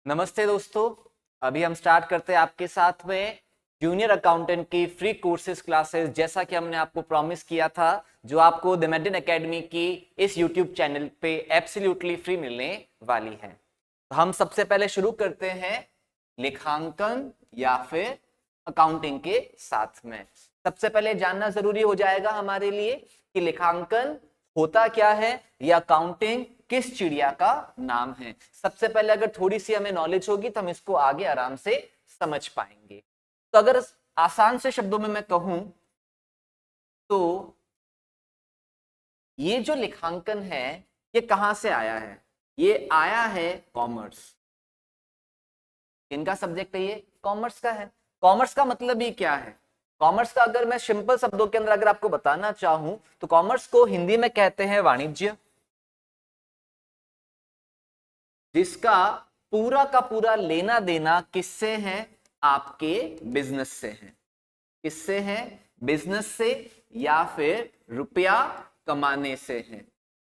नमस्ते दोस्तों। अभी हम स्टार्ट करते हैं आपके साथ में जूनियर अकाउंटेंट की फ्री कोर्सेज क्लासेस, जैसा कि हमने आपको प्रॉमिस किया था, जो आपको द मेडिन एकेडमी की इस यूट्यूब चैनल पे एब्सोल्युटली फ्री मिलने वाली है। तो हम सबसे पहले शुरू करते हैं लेखांकन या फिर अकाउंटिंग के साथ में। सबसे पहले जानना जरूरी हो जाएगा हमारे लिए कि लेखांकन होता क्या है या अकाउंटिंग किस चिड़िया का नाम है। सबसे पहले अगर थोड़ी सी हमें नॉलेज होगी तो हम इसको आगे आराम से समझ पाएंगे। तो अगर आसान से शब्दों में मैं कहूं तो ये जो लेखांकन है ये कहां से आया है? ये आया है कॉमर्स। इनका सब्जेक्ट है ये, कॉमर्स का है। कॉमर्स का मतलब ही क्या है? कॉमर्स का अगर मैं सिंपल शब्दों के अंदर अगर आपको बताना चाहूं तो कॉमर्स को हिंदी में कहते हैं वाणिज्य, जिसका पूरा का पूरा लेना देना किससे है? आपके बिजनेस से है। किससे है? बिजनेस से या फिर रुपया कमाने से है।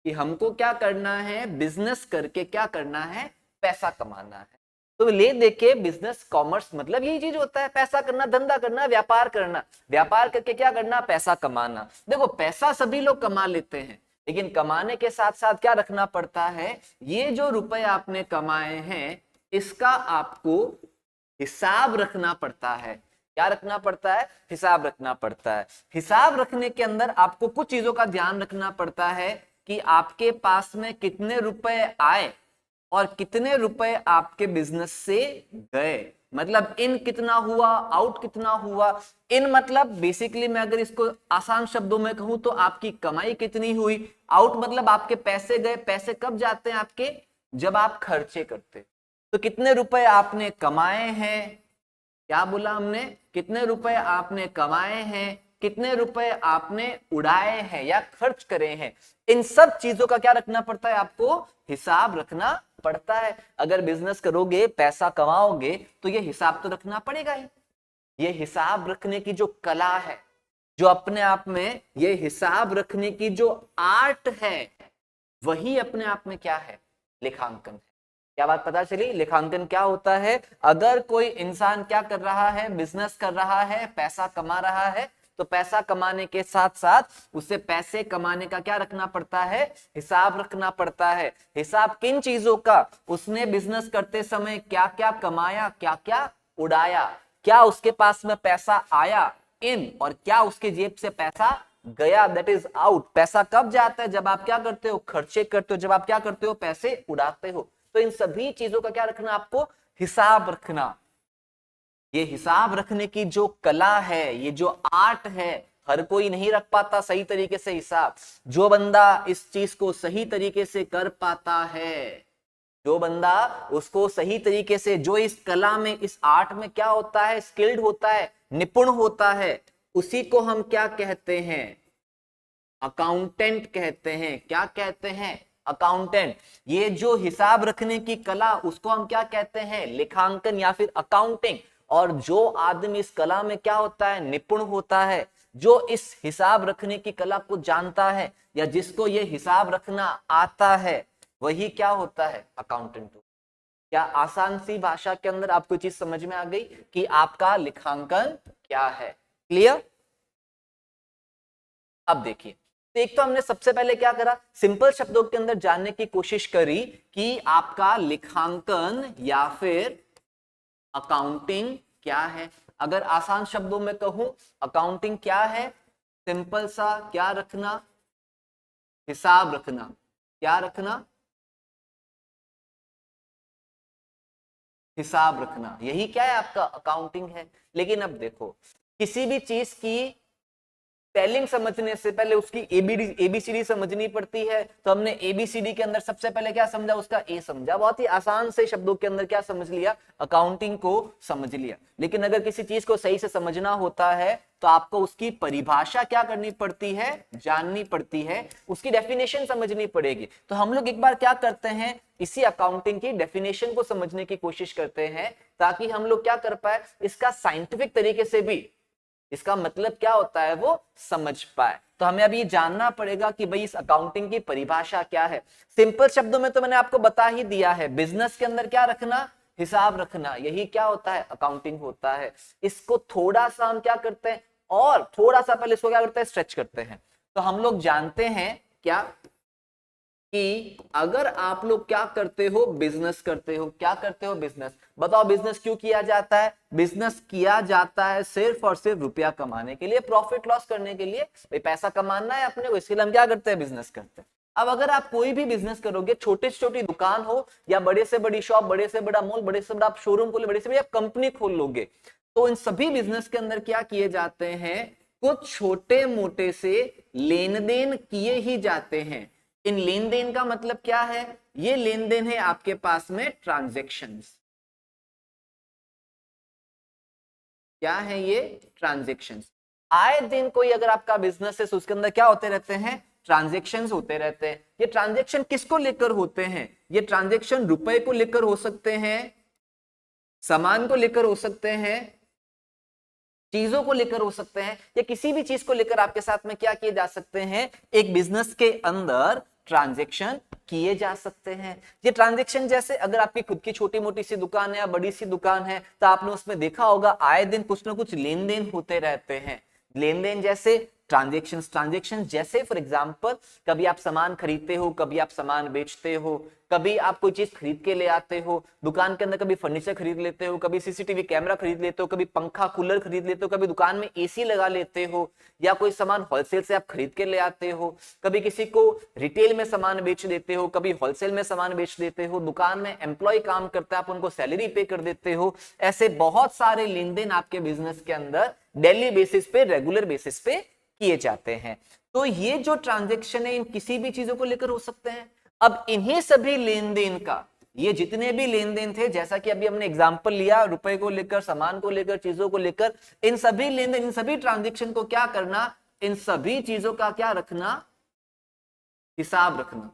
कि हमको क्या करना है? बिजनेस करके क्या करना है? पैसा कमाना है। तो ले देके बिजनेस कॉमर्स मतलब यही चीज होता है, पैसा करना, धंधा करना, व्यापार करना। व्यापार करके क्या करना? पैसा कमाना। देखो पैसा सभी लोग कमा लेते हैं, लेकिन कमाने के साथ साथ क्या रखना पड़ता है? ये जो रुपए आपने कमाए हैं इसका आपको हिसाब रखना पड़ता है। क्या रखना पड़ता है? हिसाब रखना पड़ता है। हिसाब रखने के अंदर आपको कुछ चीजों का ध्यान रखना पड़ता है कि आपके पास में कितने रुपए आए और कितने रुपए आपके बिजनेस से गए। मतलब इन कितना हुआ, आउट कितना हुआ। इन मतलब बेसिकली मैं अगर इसको आसान शब्दों में कहूं तो आपकी कमाई कितनी हुई। आउट मतलब आपके पैसे गए। पैसे कब जाते हैं आपके? जब आप खर्चे करते। तो कितने रुपए आपने कमाए हैं? क्या बोला हमने? कितने रुपए आपने कमाए हैं, कितने रुपए आपने उड़ाए हैं या खर्च करे हैं। इन सब चीजों का क्या रखना पड़ता है? आपको हिसाब रखना पड़ता है। अगर बिजनेस करोगे, पैसा कमाओगे, तो ये हिसाब तो रखना पड़ेगा ही। ये हिसाब रखने की जो कला है, जो अपने आप में ये हिसाब रखने की जो आर्ट है, वही अपने आप में क्या है? लेखांकन है। क्या बात पता चली? लेखांकन क्या होता है? अगर कोई इंसान क्या कर रहा है? बिजनेस कर रहा है, पैसा कमा रहा है, तो पैसा कमाने के साथ साथ उसे पैसे कमाने का क्या रखना पड़ता है? हिसाब रखना पड़ता है। हिसाब किन चीजों का? उसने बिजनेस करते समय क्या क्या कमाया, क्या क्या उड़ाया, क्या उसके पास में पैसा आया इन, और क्या उसके जेब से पैसा गया, दैट इज आउट। पैसा कब जाता है? जब आप क्या करते हो? खर्चे करते हो। जब आप क्या करते हो? पैसे उड़ाते हो। तो इन सभी चीजों का क्या रखना? आपको हिसाब रखना। ये हिसाब रखने की जो कला है, ये जो आर्ट है, हर कोई नहीं रख पाता सही तरीके से हिसाब। जो बंदा इस चीज को सही तरीके से कर पाता है, जो बंदा उसको सही तरीके से, जो इस कला में, इस आर्ट में क्या होता है? स्किल्ड होता है, निपुण होता है, उसी को हम क्या कहते हैं? अकाउंटेंट कहते हैं। क्या कहते हैं? अकाउंटेंट। ये जो हिसाब रखने की कला, उसको हम क्या कहते हैं? लेखांकन या फिर अकाउंटिंग। और जो आदमी इस कला में क्या होता है? निपुण होता है, जो इस हिसाब रखने की कला को जानता है या जिसको ये हिसाब रखना आता है, वही क्या होता है? अकाउंटेंट। क्या आसान सी भाषा के अंदर आपको चीज समझ में आ गई कि आपका लेखांकन क्या है? क्लियर? अब देखिए, तो एक तो हमने सबसे पहले क्या करा? सिंपल शब्दों के अंदर जानने की कोशिश करी कि आपका लेखांकन या फिर अकाउंटिंग क्या है। अगर आसान शब्दों में कहूं, अकाउंटिंग क्या है? सिंपल सा क्या रखना? हिसाब रखना। क्या रखना? हिसाब रखना। यही क्या है? आपका अकाउंटिंग है। लेकिन अब देखो, किसी भी चीज की स्पेलिंग समझने से पहले उसकी एबीसीडी समझनी पड़ती है। तो हमने एबीसीडी के अंदर सबसे पहले क्या समझा? उसका ए समझा। बहुत ही आसान से शब्दों के अंदर क्या समझ लिया? अकाउंटिंग को समझ लिया। लेकिन अगर किसी चीज को सही से समझना होता है तो आपको उसकी परिभाषा क्या करनी पड़ती है? जाननी पड़ती है। उसकी डेफिनेशन समझनी पड़ेगी। तो हम लोग एक बार क्या करते हैं? इसी अकाउंटिंग की डेफिनेशन को समझने की कोशिश करते हैं, ताकि हम लोग क्या कर पाए? इसका साइंटिफिक तरीके से भी इसका मतलब क्या होता है वो समझ पाए। तो हमें अभी जानना पड़ेगा कि भाई इस अकाउंटिंग की परिभाषा क्या है। सिंपल शब्दों में तो मैंने आपको बता ही दिया है, बिजनेस के अंदर क्या रखना? हिसाब रखना, यही क्या होता है, अकाउंटिंग होता है। इसको थोड़ा सा हम क्या करते हैं, और थोड़ा सा पहले इसको क्या करते हैं, स्ट्रेच करते हैं। तो हम लोग जानते हैं क्या कि अगर आप लोग क्या करते हो, बिजनेस करते हो, क्या करते हो, बिजनेस। बताओ बिजनेस क्यों किया जाता है? बिजनेस किया जाता है सिर्फ और सिर्फ रुपया कमाने के लिए, प्रॉफिट लॉस करने के लिए। भाई पैसा कमाना है अपने को, इसके लिए हम क्या करते हैं, बिजनेस करते हैं। अब अगर आप कोई भी बिजनेस करोगे, छोटी से छोटी दुकान हो या बड़े से बड़ी शॉप, बड़े से बड़ा मॉल, बड़े से बड़ा आप शोरूम खोलो, बड़े से बड़ी आप कंपनी खोल लोगे, तो इन सभी बिजनेस के अंदर क्या किए जाते हैं, कुछ छोटे मोटे से लेन देन किए ही जाते हैं। इन लेन देन का मतलब क्या है, ये लेन देन है आपके पास में ट्रांजैक्शंस। क्या है ये, ट्रांजैक्शंस। आए दिन कोई अगर आपका बिजनेस है तो उसके अंदर क्या होते रहते हैं, ट्रांजैक्शंस होते रहते हैं। ये ट्रांजैक्शन किसको लेकर होते हैं, ये ट्रांजैक्शन रुपए को लेकर हो सकते हैं, सामान को लेकर हो सकते हैं, चीजों को लेकर हो सकते हैं, या किसी भी चीज को लेकर आपके साथ में क्या किए जा सकते हैं, एक बिजनेस के अंदर ट्रांजैक्शन किए जा सकते हैं। ये ट्रांजैक्शन जैसे अगर आपकी खुद की छोटी मोटी सी दुकान है या बड़ी सी दुकान है, तो आपने उसमें देखा होगा आए दिन कुछ ना कुछ लेन देन होते रहते हैं। लेन देन जैसे ट्रांजैक्शन जैसे फॉर एग्जांपल, कभी आप सामान खरीदते हो, कभी आप सामान बेचते हो, कभी आप कोई चीज खरीद के ले आते हो दुकान के अंदर, कभी फर्नीचर खरीद लेते हो, कभी सीसीटीवी कैमरा खरीद लेते हो, कभी पंखा कूलर खरीद लेते हो, कभी दुकान में एसी लगा लेते हो, या कोई सामान होलसेल से आप खरीद के ले आते हो, कभी किसी को रिटेल में सामान बेच देते हो, कभी होलसेल में सामान बेच देते हो, दुकान में एम्प्लॉय काम करता है आप उनको सैलरी पे कर देते हो। ऐसे बहुत सारे लेन देन आपके बिजनेस के अंदर डेली बेसिस पे, रेगुलर बेसिस पे किए जाते हैं। तो ये जो ट्रांजैक्शन है इन किसी भी चीजों को लेकर हो सकते हैं। अब इन्हीं सभी लेन देन का, ये जितने भी लेन देन थे, जैसा कि अभी हमने एग्जांपल लिया रुपए को लेकर, सामान को लेकर, चीजों को लेकर, इन सभी लेन देन, इन सभी ट्रांजैक्शन को क्या करना, इन सभी चीजों का क्या रखना, हिसाब रखना।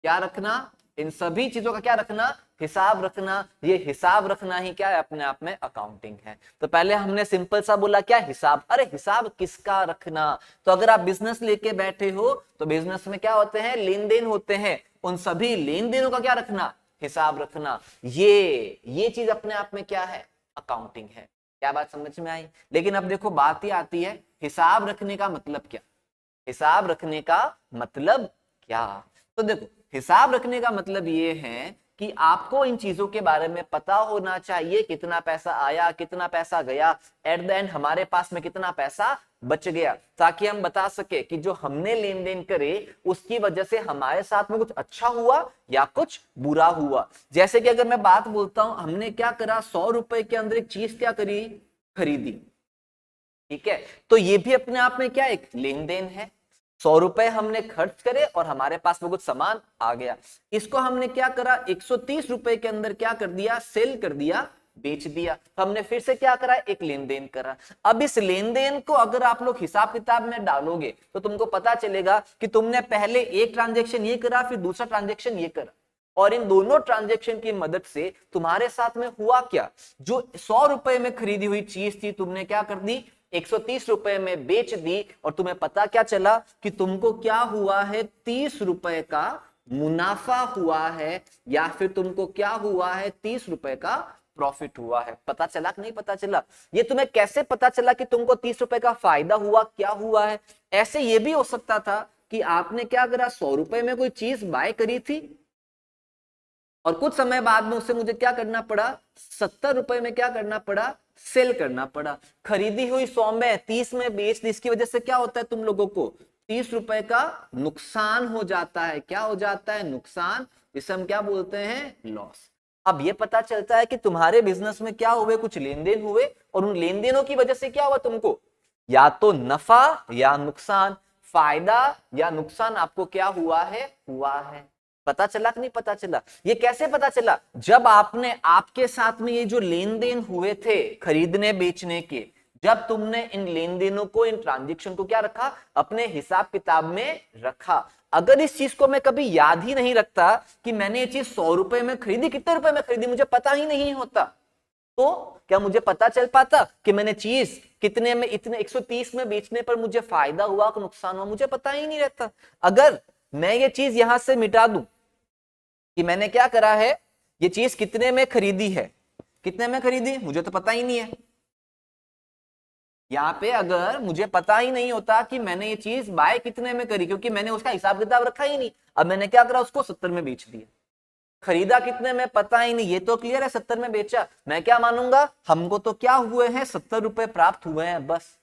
क्या रखना, इन सभी चीजों का क्या रखना, हिसाब रखना। ये हिसाब रखना ही क्या है, अपने आप में अकाउंटिंग है। तो पहले हमने सिंपल सा बोला क्या, हिसाब। अरे हिसाब किसका रखना, तो अगर आप बिजनेस लेके बैठे हो तो बिजनेस में क्या होते हैं, लेन देन होते हैं, उन सभी लेन देनों का क्या रखना, हिसाब रखना। ये चीज अपने आप में क्या है, अकाउंटिंग है। क्या बात समझ में आई? लेकिन अब देखो बात ही आती है, हिसाब रखने का मतलब क्या, हिसाब रखने का मतलब क्या। तो देखो हिसाब रखने का मतलब ये है कि आपको इन चीजों के बारे में पता होना चाहिए, कितना पैसा आया, कितना पैसा गया, एट द एंड हमारे पास में कितना पैसा बच गया, ताकि हम बता सके कि जो हमने लेन देन करे उसकी वजह से हमारे साथ में कुछ अच्छा हुआ या कुछ बुरा हुआ। जैसे कि अगर मैं बात बोलता हूं, हमने क्या करा, 100 रुपए के अंदर एक चीज क्या करी, खरीदी, ठीक है, तो ये भी अपने आप में क्या एक लेन देन है। 100 रुपए हमने खर्च करे और हमारे पास में कुछ सामान आ गया, इसको हमने क्या करा, 130 रुपए के अंदर क्या कर दिया, सेल कर दिया, बेच दिया। तो हमने फिर से क्या करा, एक लेन देन करा। अब इस लेन देन को अगर आप लोग हिसाब किताब में डालोगे तो तुमको पता चलेगा कि तुमने पहले एक ट्रांजेक्शन ये करा, फिर दूसरा ट्रांजेक्शन ये करा, और इन दोनों ट्रांजैक्शन की मदद से तुम्हारे साथ में हुआ क्या, जो 100 रुपए में खरीदी हुई चीज थी तुमने क्या कर दी, 130 रुपए में बेच दी, और तुम्हें पता क्या चला कि तुमको क्या हुआ है, 30 रुपए का मुनाफा हुआ है, या फिर तुमको क्या हुआ है, 30 रुपए का प्रॉफिट हुआ है। पता चला कि नहीं पता चला? ये तुम्हें कैसे पता चला कि तुमको 30 रुपए का फायदा हुआ, क्या हुआ है? ऐसे ये भी हो सकता था कि आपने क्या करा, 100 रुपए में कोई चीज बाय करी थी और कुछ समय बाद में उससे मुझे क्या करना पड़ा, 70 रुपए में क्या करना पड़ा, सेल करना पड़ा। खरीदी हुई 100 में 30 में बेच दी, इसकी वजह से क्या होता है, तुम लोगों को 30 रुपए का नुकसान हो जाता है। क्या हो जाता है, नुकसान, जिसे हम क्या बोलते हैं, लॉस। अब ये पता चलता है कि तुम्हारे बिजनेस में क्या हुए, कुछ लेन देन हुए, और उन लेन देनों की वजह से क्या हुआ, तुमको या तो नफा या नुकसान, फायदा या नुकसान आपको क्या हुआ है, हुआ है। पता चला कि नहीं पता चला? ये कैसे पता चला, जब आपने, आपके साथ में ये जो लेन देन हुए थे खरीदने बेचने के, जब तुमने इन लेन देनों को, इन ट्रांजैक्शन को क्या रखा, अपने हिसाब किताब में रखा। अगर इस चीज को मैं कभी याद ही नहीं रखता कि मैंने ये चीज 100 रुपए में खरीदी, कितने रुपए में खरीदी मुझे पता ही नहीं होता, तो क्या मुझे पता चल पाता कि मैंने चीज कितने में, इतने 130 में बेचने पर मुझे फायदा हुआ कि नुकसान हुआ, मुझे पता ही नहीं रहता। अगर मैं ये चीज यहां से मिटा दूं कि मैंने क्या करा है, ये चीज कितने में खरीदी है, कितने में खरीदी मुझे तो पता ही नहीं है। यहाँ पे अगर मुझे पता ही नहीं होता कि मैंने ये चीज बाय कितने में करी, क्योंकि मैंने उसका हिसाब किताब रखा ही नहीं, अब मैंने क्या करा, उसको 70 में बेच दिया। खरीदा कितने में पता ही नहीं, ये तो क्लियर है 70 में बेचा, मैं क्या मानूंगा, हमको तो क्या हुए हैं 70 रुपए प्राप्त हुए हैं बस।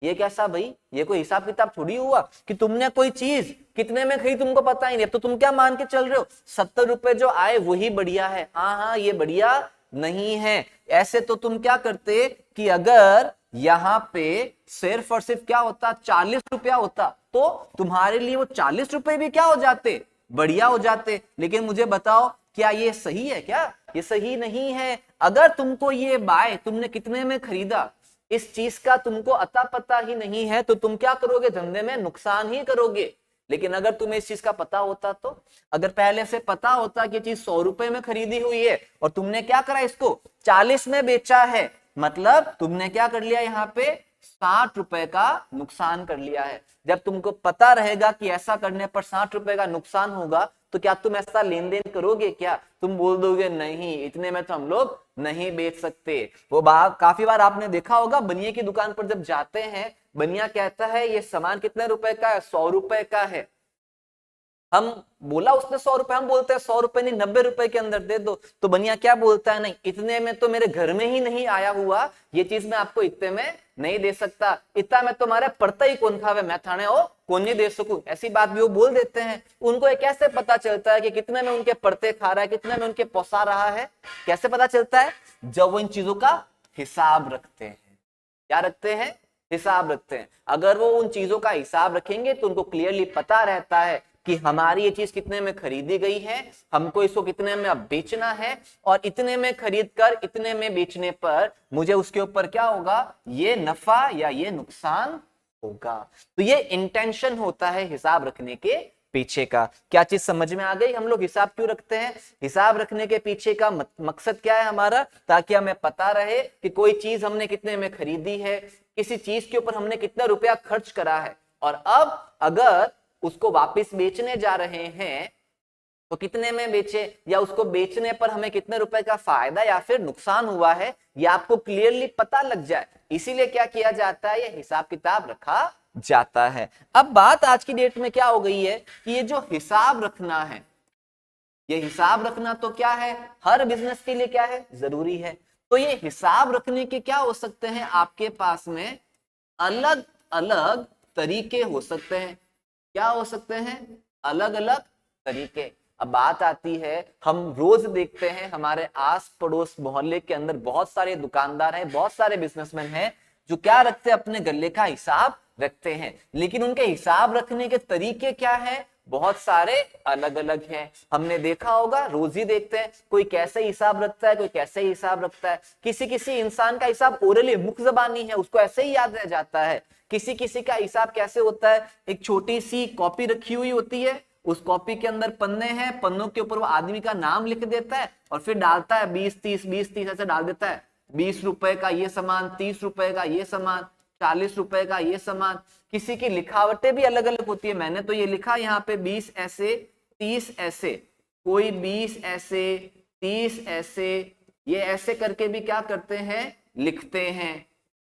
ये कैसा भाई, ये कोई हिसाब किताब थोड़ी हुआ कि तुमने कोई चीज कितने में खरीदी तुमको पता ही नहीं, अब तो तुम क्या मान के चल रहे हो 70 रुपए जो आए वही बढ़िया है। हाँ, ये बढ़िया नहीं है। ऐसे तो तुम क्या करते कि अगर यहाँ पे सिर्फ और सिर्फ क्या होता 40 रुपया होता तो तुम्हारे लिए वो 40 रुपए भी क्या हो जाते, बढ़िया हो जाते। लेकिन मुझे बताओ क्या ये सही है, क्या ये सही नहीं है। अगर तुमको ये बाय तुमने कितने में खरीदा इस चीज का तुमको अता पता ही नहीं है तो तुम क्या करोगे, धंधे में नुकसान ही करोगे। लेकिन अगर तुम्हें इस चीज का पता होता, तो अगर पहले से पता होता कि ये चीज 100 रुपए में खरीदी हुई है और तुमने क्या करा, इसको 40 में बेचा है, मतलब तुमने क्या कर लिया, यहाँ पे 60 रुपए का नुकसान कर लिया है। जब तुमको पता रहेगा कि ऐसा करने पर 60 रुपए का नुकसान होगा तो क्या तुम ऐसा लेन देन करोगे, क्या तुम बोल दोगे नहीं इतने में तो हम लोग नहीं बेच सकते। वो बात काफी बार आपने देखा होगा, बनिए की दुकान पर जब जाते हैं बनिया कहता है ये सामान कितने रुपए का है, 100 रुपए का है। हम बोला उसने 100 रुपए, हम बोलते हैं 100 रुपए नहीं 90 रुपए के अंदर दे दो, तो बनिया क्या बोलता है, नहीं इतने में तो मेरे घर में ही नहीं आया हुआ, ये चीज मैं आपको इतने में नहीं दे सकता, इतना मैं तुम्हारे पड़ता ही कौन खावे, मैं थाने हो कौन नहीं दे सकूं, ऐसी बात भी वो बोल देते हैं। उनको ये कैसे पता चलता है कि कितने में उनके पड़ते खा रहा है, कितने में उनके पोसा रहा है, कैसे पता चलता है, जब वो इन चीजों का हिसाब रखते हैं। क्या रखते हैं, हिसाब रखते हैं। अगर वो उन चीजों का हिसाब रखेंगे तो उनको क्लियरली पता रहता है कि हमारी ये चीज कितने में खरीदी गई है, हमको इसको कितने में अब बेचना है, और इतने में खरीद कर इतने में बेचने पर मुझे उसके ऊपर क्या होगा, ये नफा या ये नुकसान होगा। तो ये इंटेंशन होता है हिसाब रखने के पीछे का। क्या चीज समझ में आ गई, हम लोग हिसाब क्यों रखते हैं, हिसाब रखने के पीछे का मकसद क्या है हमारा, ताकि हमें पता रहे कि कोई चीज हमने कितने में खरीदी है, किसी चीज के ऊपर हमने कितना रुपया खर्च करा है, और अब अगर उसको वापस बेचने जा रहे हैं तो कितने में बेचे, या उसको बेचने पर हमें कितने रुपए का फायदा या फिर नुकसान हुआ है, ये आपको क्लियरली पता लग जाए। इसीलिए क्या किया जाता है, ये हिसाब किताब रखा जाता है। अब बात आज की डेट में क्या हो गई है कि ये जो हिसाब रखना है, ये हिसाब रखना तो क्या है, हर बिजनेस के लिए क्या है, जरूरी है। तो ये हिसाब रखने के क्या हो सकते हैं, आपके पास में अलग अलग तरीके हो सकते हैं। क्या हो सकते हैं, अलग अलग तरीके। अब बात आती है, हम रोज देखते हैं हमारे आस पड़ोस मोहल्ले के अंदर बहुत सारे दुकानदार हैं, बहुत सारे बिजनेसमैन हैं जो क्या रखते हैं, अपने गल्ले का हिसाब रखते हैं, लेकिन उनके हिसाब रखने के तरीके क्या है, बहुत सारे अलग अलग हैं। हमने देखा होगा, रोज ही देखते हैं, कोई कैसे हिसाब रखता है, कोई कैसे हिसाब रखता है। किसी किसी इंसान का हिसाब ओरली मुख जबानी है, उसको ऐसे ही याद रह जाता है। किसी किसी का हिसाब कैसे होता है, एक छोटी सी कॉपी रखी हुई होती है, उस कॉपी के अंदर पन्ने हैं, पन्नों के ऊपर वो आदमी का नाम लिख देता है और फिर डालता है 20-30 ऐसे डाल देता है, 20 रुपए का ये सामान, 30 रुपए का ये सामान, 40 रुपए का ये सामान। किसी की लिखावटें भी अलग अलग होती है। मैंने तो ये लिखा यहाँ पे 20 ऐसे 30 ऐसे, कोई 20 ऐसे 30 ऐसे, ये ऐसे करके भी क्या करते हैं, लिखते हैं।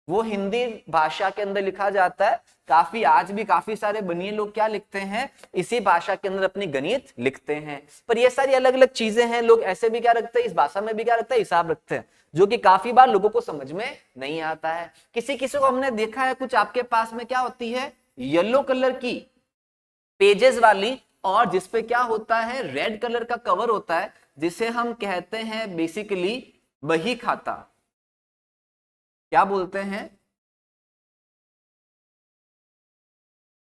वो हिंदी भाषा के अंदर लिखा जाता है। काफी आज भी काफी सारे बनिए लोग क्या लिखते हैं, इसी भाषा के अंदर अपनी गणित लिखते हैं। पर ये सारी अलग अलग चीजें हैं, लोग ऐसे भी क्या रखते हैं, इस भाषा में भी क्या रखते हैं, हिसाब रखते हैं, जो कि काफी बार लोगों को समझ में नहीं आता है। किसी किसी को हमने देखा है, कुछ आपके पास में क्या होती है, येलो कलर की पेजेस वाली, और जिसपे क्या होता है, रेड कलर का कवर होता है, जिसे हम कहते हैं बेसिकली बही खाता। क्या बोलते हैं,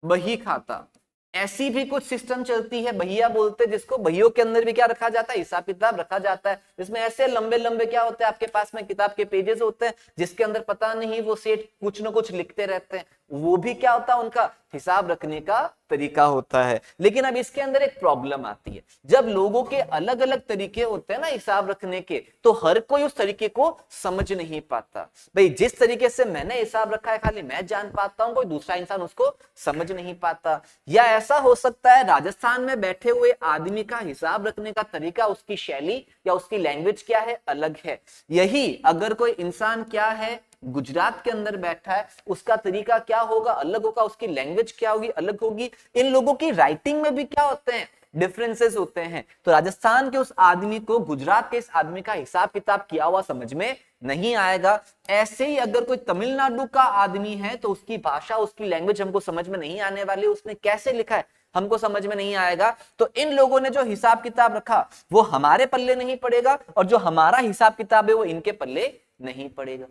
बही खाता। ऐसी भी कुछ सिस्टम चलती है, बहिया बोलते हैं जिसको, बहियों के अंदर भी क्या रखा जाता है, हिसाब किताब रखा जाता है। इसमें ऐसे लंबे लंबे क्या होते हैं, आपके पास में किताब के पेजेस होते हैं, जिसके अंदर पता नहीं वो सेठ कुछ न कुछ लिखते रहते हैं। वो भी क्या होता है, उनका हिसाब रखने का तरीका होता है। लेकिन अब इसके अंदर एक प्रॉब्लम आती है, जब लोगों के अलग अलग तरीके होते हैं ना हिसाब रखने के, तो हर कोई उस तरीके को समझ नहीं पाता। भाई जिस तरीके से मैंने हिसाब रखा है खाली मैं जान पाता हूं, कोई दूसरा इंसान उसको समझ नहीं पाता। या ऐसा हो सकता है राजस्थान में बैठे हुए आदमी का हिसाब रखने का तरीका, उसकी शैली या उसकी लैंग्वेज क्या है, अलग है। यही अगर कोई इंसान क्या है गुजरात के अंदर बैठा है, उसका तरीका क्या होगा, अलग होगा, उसकी लैंग्वेज क्या होगी, अलग होगी। इन लोगों की राइटिंग में भी क्या होते हैं, डिफरेंसेस होते हैं। तो राजस्थान के उस आदमी को गुजरात के इस आदमी का हिसाब किताब किया हुआ समझ में नहीं आएगा। ऐसे ही अगर कोई तमिलनाडु का आदमी है तो उसकी भाषा, उसकी लैंग्वेज हमको समझ में नहीं आने वाली, उसने कैसे लिखा है हमको समझ में नहीं आएगा। तो इन लोगों ने जो हिसाब किताब रखा वो हमारे पल्ले नहीं पड़ेगा, और जो हमारा हिसाब किताब है वो इनके पल्ले नहीं पड़ेगा।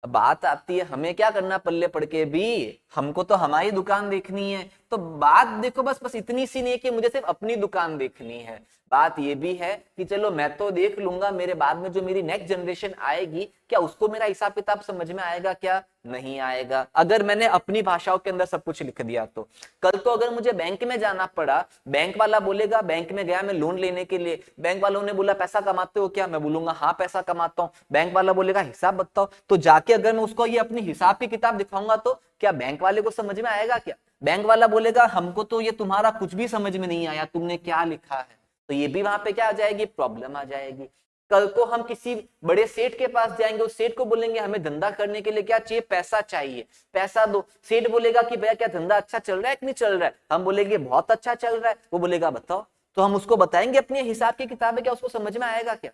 बात आती है हमें क्या करना पल्ले पड़ के भी, हमको तो हमारी दुकान देखनी है। तो बात देखो बस इतनी सी नहीं है कि मुझे सिर्फ अपनी दुकान देखनी है, बात ये भी है कि चलो मैं तो देख लूंगा, मेरे बाद में जो मेरी नेक्स्ट जनरेशन आएगी क्या उसको मेरा हिसाब किताब समझ में आएगा, क्या नहीं आएगा। अगर मैंने अपनी भाषाओं के अंदर सब कुछ लिख दिया तो कल को अगर मुझे बैंक में जाना पड़ा, बैंक वाला बोलेगा, बैंक में गया मैं लोन लेने के लिए, बैंक वालों ने बोला पैसा कमाते हो क्या, मैं बोलूंगा हाँ पैसा कमाता हूँ। बैंक वाला बोलेगा हिसाब बताओ, तो जाके अगर मैं उसको ये अपनी हिसाब की किताब दिखाऊंगा तो क्या बैंक वाले को समझ में आएगा, क्या बैंक वाला बोलेगा हमको तो ये तुम्हारा कुछ भी समझ में नहीं आया, तुमने क्या लिखा है। तो ये भी वहां पे क्या आ जाएगी, प्रॉब्लम आ जाएगी। कल को हम किसी बड़े सेठ के पास जाएंगे, उस सेठ को बोलेंगे हमें धंधा करने के लिए क्या चाहिए, पैसा चाहिए, पैसा दो। सेठ बोलेगा कि भैया क्या धंधा अच्छा चल रहा है कि नहीं चल रहा है, हम बोलेंगे बहुत अच्छा चल रहा है, वो बोलेगा बताओ। तो हम उसको बताएंगे अपने हिसाब की किताबें, क्या उसको समझ में आएगा क्या।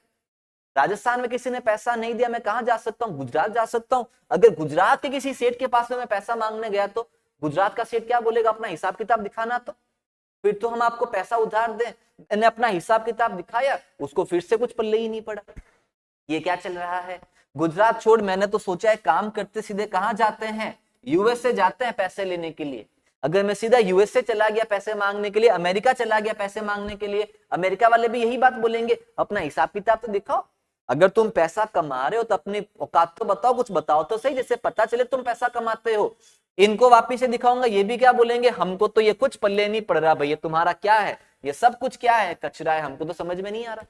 राजस्थान में किसी ने पैसा नहीं दिया, मैं कहां जा सकता हूँ, गुजरात जा सकता हूँ। अगर गुजरात के किसी सेठ के पास में मैं पैसा मांगने गया तो गुजरात का सेठ क्या बोलेगा, अपना हिसाब किताब दिखाना। तो फिर तो हम आपको पैसा उधार दें, मैंने अपना हिसाब किताब दिखाया, उसको फिर से कुछ पल्ले ही नहीं पड़ा। ये क्या चल रहा है। गुजरात छोड़, मैंने तो सोचा है काम करते सीधे कहां जाते हैं, यूएसए जाते हैं पैसे लेने के लिए। अगर मैं सीधा यूएसए चला गया पैसे मांगने के लिए, अमेरिका चला गया पैसे मांगने के लिए, अमेरिका वाले भी यही बात बोलेंगे अपना हिसाब किताब तो दिखाओ। अगर तुम पैसा कमा रहे हो तो अपनी औकात तो बताओ, कुछ बताओ तो सही, जिससे पता चले तुम पैसा कमाते हो। इनको वापिस से दिखाऊंगा, ये भी क्या बोलेंगे, हमको तो ये कुछ पल्ले नहीं पड़ रहा भैया, तुम्हारा क्या है, ये सब कुछ क्या है, कचरा है, हमको तो समझ में नहीं आ रहा।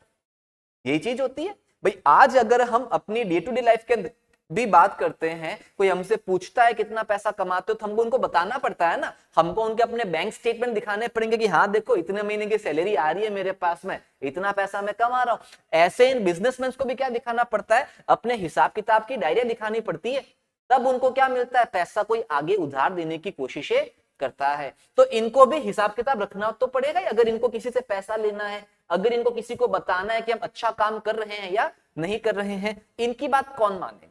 यही चीज होती है भाई। आज अगर हम अपनी डे टू डे लाइफ के अंदर भी बात करते हैं, कोई हमसे पूछता है कितना पैसा कमाते हो, तो हमको उनको बताना पड़ता है ना, हमको उनके अपने बैंक स्टेटमेंट दिखाने पड़ेंगे कि हाँ देखो इतने महीने की सैलरी आ रही है मेरे पास में, इतना पैसा मैं कमा रहा हूं। ऐसे इन बिजनेसमैन को भी क्या दिखाना पड़ता है, अपने हिसाब किताब की डायरी दिखानी पड़ती है। तब उनको क्या मिलता है, पैसा कोई आगे उधार देने की कोशिशें करता है। तो इनको भी हिसाब किताब रखना तो पड़ेगा ही। अगर इनको किसी से पैसा लेना है, अगर इनको किसी को बताना है कि हम अच्छा काम कर रहे हैं या नहीं कर रहे हैं, इनकी बात कौन मानेगा।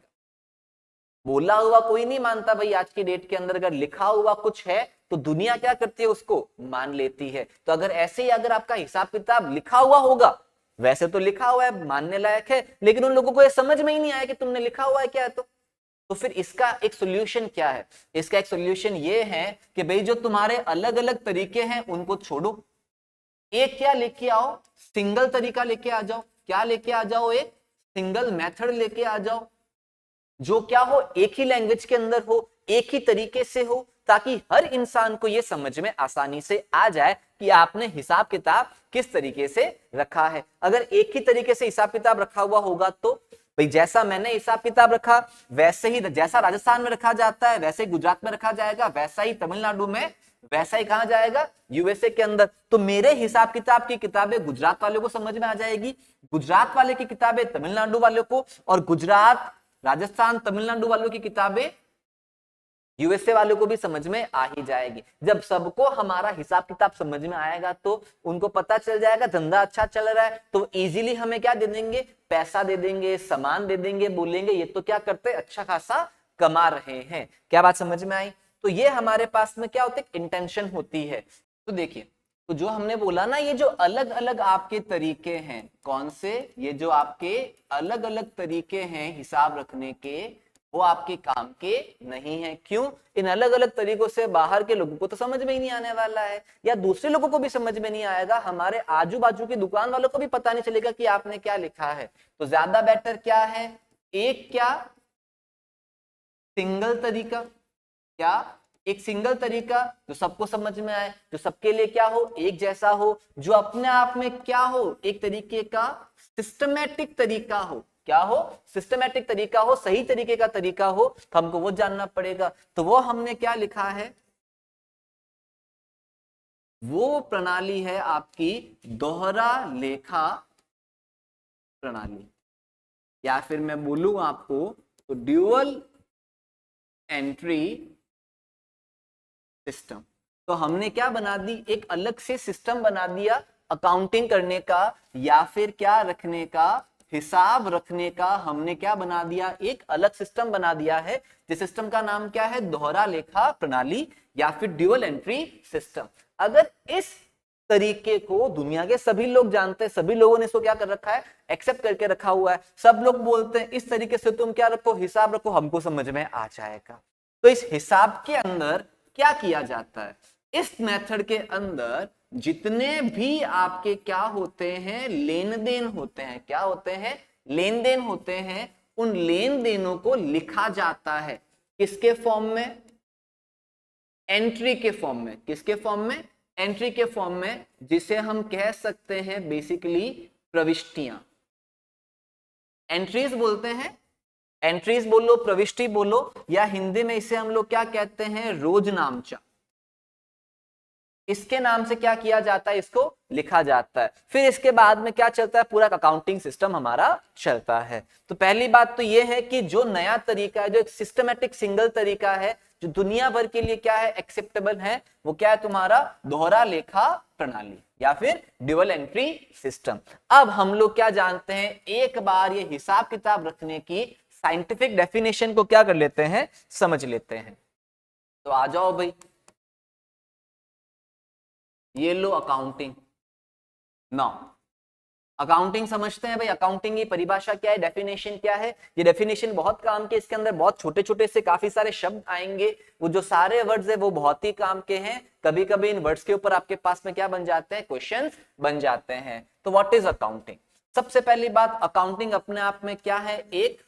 बोला हुआ कोई नहीं मानता भाई आज की डेट के अंदर। अगर लिखा हुआ कुछ है तो दुनिया क्या करती है, उसको मान लेती है। तो अगर ऐसे ही अगर आपका हिसाब किताब लिखा हुआ होगा, वैसे तो लिखा हुआ है मानने लायक है, लेकिन उन लोगों को ये समझ में ही नहीं आया कि तुमने लिखा हुआ है क्या है, तो फिर इसका एक सोल्यूशन क्या है। इसका एक सोल्यूशन ये है कि भाई जो तुम्हारे अलग अलग तरीके हैं उनको छोड़ो, एक क्या लेके आओ, सिंगल तरीका लेके आ जाओ। क्या लेके आ जाओ, एक सिंगल मेथड लेके आ जाओ, जो क्या हो, एक ही लैंग्वेज के अंदर हो, एक ही तरीके से हो, ताकि हर इंसान को यह समझ में आसानी से आ जाए कि आपने हिसाब किताब किस तरीके से रखा है। अगर एक ही तरीके से हिसाब किताब रखा हुआ होगा तो भाई जैसा मैंने हिसाब किताब रखा वैसे ही, जैसा राजस्थान में रखा जाता है वैसे ही गुजरात में रखा जाएगा, वैसा ही तमिलनाडु में, वैसा ही कहा जाएगा, यूएसए के अंदर। तो मेरे हिसाब किताब की किताबें गुजरात वाले को समझ में आ जाएगी, गुजरात वाले की किताबें तमिलनाडु वाले को, और गुजरात राजस्थान तमिलनाडु वालों की किताबें यूएसए वालों को भी समझ में आ ही जाएगी। जब सबको हमारा हिसाब किताब समझ में आएगा तो उनको पता चल जाएगा धंधा अच्छा चल रहा है, तो इजीली हमें क्या दे देंगे, पैसा दे देंगे, सामान दे देंगे, बोलेंगे ये तो क्या करते हैं, अच्छा खासा कमा रहे हैं। क्या बात समझ में आई। तो ये हमारे पास में क्या होता है, इंटेंशन होती है। तो देखिए, तो जो हमने बोला ना, ये जो अलग अलग आपके तरीके हैं, कौन से, ये जो आपके अलग अलग तरीके हैं हिसाब रखने के, वो आपके काम के नहीं है। क्यों, इन अलग अलग तरीकों से बाहर के लोगों को तो समझ में ही नहीं आने वाला है, या दूसरे लोगों को भी समझ में नहीं आएगा, हमारे आजू बाजू की दुकान वालों को भी पता नहीं चलेगा कि आपने क्या लिखा है। तो ज्यादा बेटर क्या है, एक क्या सिंगल तरीका, क्या? एक सिंगल तरीका जो सबको समझ में आए, जो सबके लिए क्या हो, एक जैसा हो, जो अपने आप में क्या हो, एक तरीके का सिस्टमैटिक तरीका हो। क्या हो? सिस्टमैटिक तरीका हो, सही तरीके का तरीका हो, तो हमको वो जानना पड़ेगा। तो वो हमने क्या लिखा है, वो प्रणाली है आपकी दोहरा लेखा प्रणाली, या फिर मैं बोलूं आपको तो ड्यूअल एंट्री सिस्टम। तो हमने क्या बना दी, एक अलग से सिस्टम बना दिया अकाउंटिंग करने का, या फिर क्या रखने का, हिसाब रखने का। हमने क्या बना दिया, एक अलग सिस्टम बना दिया है, जिस सिस्टम का नाम क्या है, दोहरा लेखा प्रणाली या फिर ड्यूअल एंट्री सिस्टम। अगर इस तरीके को दुनिया के सभी लोग जानते हैं, सभी लोगों ने इसको क्या कर रखा है, एक्सेप्ट करके रखा हुआ है, सब लोग बोलते हैं इस तरीके से तुम क्या रखो, हिसाब रखो, हमको समझ में आ जाएगा। तो इस हिसाब के अंदर क्या किया जाता है, इस मेथड के अंदर जितने भी आपके क्या होते हैं, लेन देन होते हैं, क्या होते हैं, लेन देन होते हैं, उन लेन देनों को लिखा जाता है किसके फॉर्म में, एंट्री के फॉर्म में। किसके फॉर्म में? एंट्री के फॉर्म में, जिसे हम कह सकते हैं बेसिकली प्रविष्टियां, एंट्रीज बोलते हैं। एंट्रीज बोलो, प्रविष्टि बोलो, या हिंदी में इसे हम लोग क्या कहते हैं, रोजनामचा। इसके नाम से क्या किया जाता है, इसको लिखा जाता है। फिर इसके बाद में क्या चलता है, पूरा अकाउंटिंग सिस्टम हमारा चलता है। तो पहली बात तो ये है कि जो नया तरीका है, जो एक सिस्टमेटिक सिंगल तरीका है, जो दुनिया भर के लिए क्या है, एक्सेप्टेबल है, वो क्या है, तुम्हारा दोहरा लेखा प्रणाली या फिर ड्यूअल एंट्री सिस्टम। अब हम लोग क्या जानते हैं, एक बार ये हिसाब किताब रखने की साइंटिफिक डेफिनेशन को क्या कर लेते हैं, समझ लेते हैं। तो आ जाओ भाई, ये लो अकाउंटिंग। नाउ अकाउंटिंग समझते हैं भाई, अकाउंटिंग की परिभाषा क्या है, डेफिनेशन क्या है। ये डेफिनेशन बहुत काम के, इसके अंदर बहुत छोटे छोटे से काफी सारे शब्द आएंगे, वो जो सारे वर्ड्स है वो बहुत ही काम के हैं। कभी कभी इन वर्ड्स के ऊपर आपके पास में क्या बन जाते हैं, क्वेश्चंस बन जाते हैं। तो व्हाट इज अकाउंटिंग? सबसे पहली बात, अकाउंटिंग अपने आप में क्या है, एक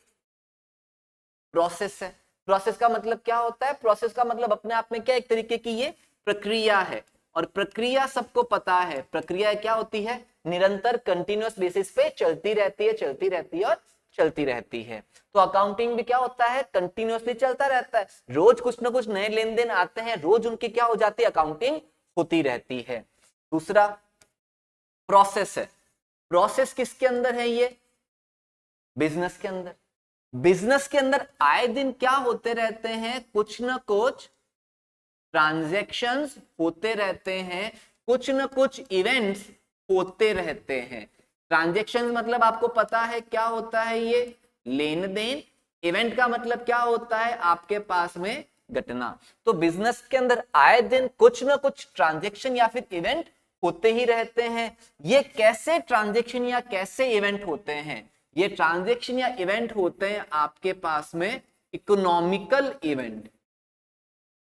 प्रोसेस है। प्रोसेस का मतलब क्या होता है, प्रोसेस का मतलब अपने आप में क्या, एक तरीके की ये प्रक्रिया है। और प्रक्रिया सबको पता है, प्रक्रिया क्या होती है, निरंतर कंटिन्यूअस बेसिस पे चलती रहती है, चलती रहती है और चलती रहती है। तो अकाउंटिंग भी क्या होता है, कंटिन्यूअसली चलता रहता है, रोज कुछ ना कुछ नए लेन देन आते हैं, रोज उनकी क्या हो जाती है, अकाउंटिंग होती रहती है। दूसरा प्रोसेस है। प्रोसेस किसके अंदर है, ये बिजनेस के अंदर। बिजनेस के अंदर आए दिन क्या होते रहते हैं, कुछ ना कुछ ट्रांजैक्शंस होते रहते हैं, कुछ ना कुछ इवेंट्स होते रहते हैं। ट्रांजैक्शंस मतलब आपको पता है क्या होता है, ये लेन देन। इवेंट का मतलब क्या होता है, आपके पास में घटना। तो बिजनेस के अंदर आए दिन कुछ ना कुछ ट्रांजैक्शन या फिर इवेंट होते ही रहते हैं। ये कैसे ट्रांजैक्शन या कैसे इवेंट होते हैं, ये ट्रांजैक्शन या इवेंट होते हैं आपके पास में इकोनॉमिकल इवेंट।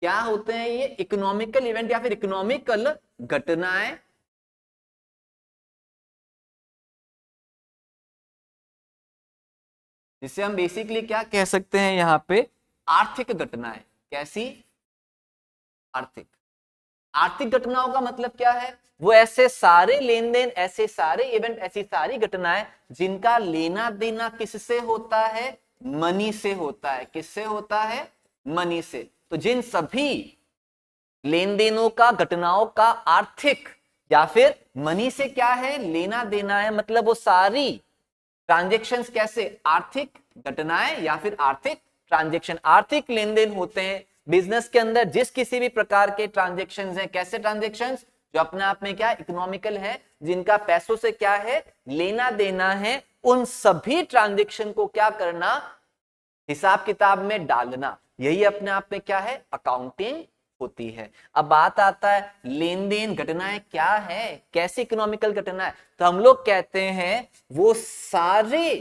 क्या होते हैं ये, इकोनॉमिकल इवेंट या फिर इकोनॉमिकल घटनाएं। जिसे हम बेसिकली क्या कह सकते हैं यहां पे, आर्थिक घटनाएं। कैसी? आर्थिक। आर्थिक घटनाओं का मतलब क्या है, वो ऐसे सारे लेन देन, ऐसे सारे इवेंट, ऐसी सारी घटनाएं जिनका लेना देना किससे होता है, मनी से होता है। किससे होता है, मनी से। तो जिन सभी लेन देनों का, घटनाओं का आर्थिक या फिर मनी से क्या है, लेना देना है, मतलब वो सारी ट्रांजैक्शंस कैसे, आर्थिक घटनाएं या फिर आर्थिक ट्रांजैक्शन, आर्थिक लेन देन होते हैं बिजनेस के अंदर। जिस किसी भी प्रकार के ट्रांजैक्शंस हैं, कैसे ट्रांजैक्शंस, जो अपने आप में क्या इकोनॉमिकल है, जिनका पैसों से क्या है, लेना देना है, उन सभी ट्रांजैक्शन को क्या करना, हिसाब किताब में डालना। यही अपने आप में क्या है, अकाउंटिंग होती है। अब बात आता है लेन देन घटनाएं क्या है, कैसी इकोनॉमिकल घटना है। तो हम लोग कहते हैं वो सारे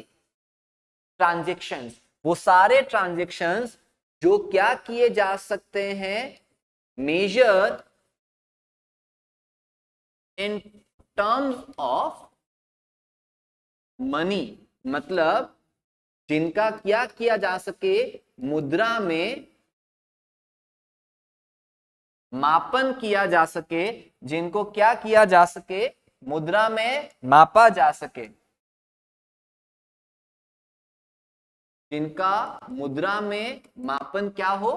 ट्रांजैक्शंस, वो सारे ट्रांजैक्शंस जो क्या किए जा सकते हैं, major in terms of money, मतलब जिनका क्या किया जा सके, मुद्रा में मापन किया जा सके, जिनको क्या किया जा सके, मुद्रा में मापा जा सके, जिनका मुद्रा में मापन क्या हो,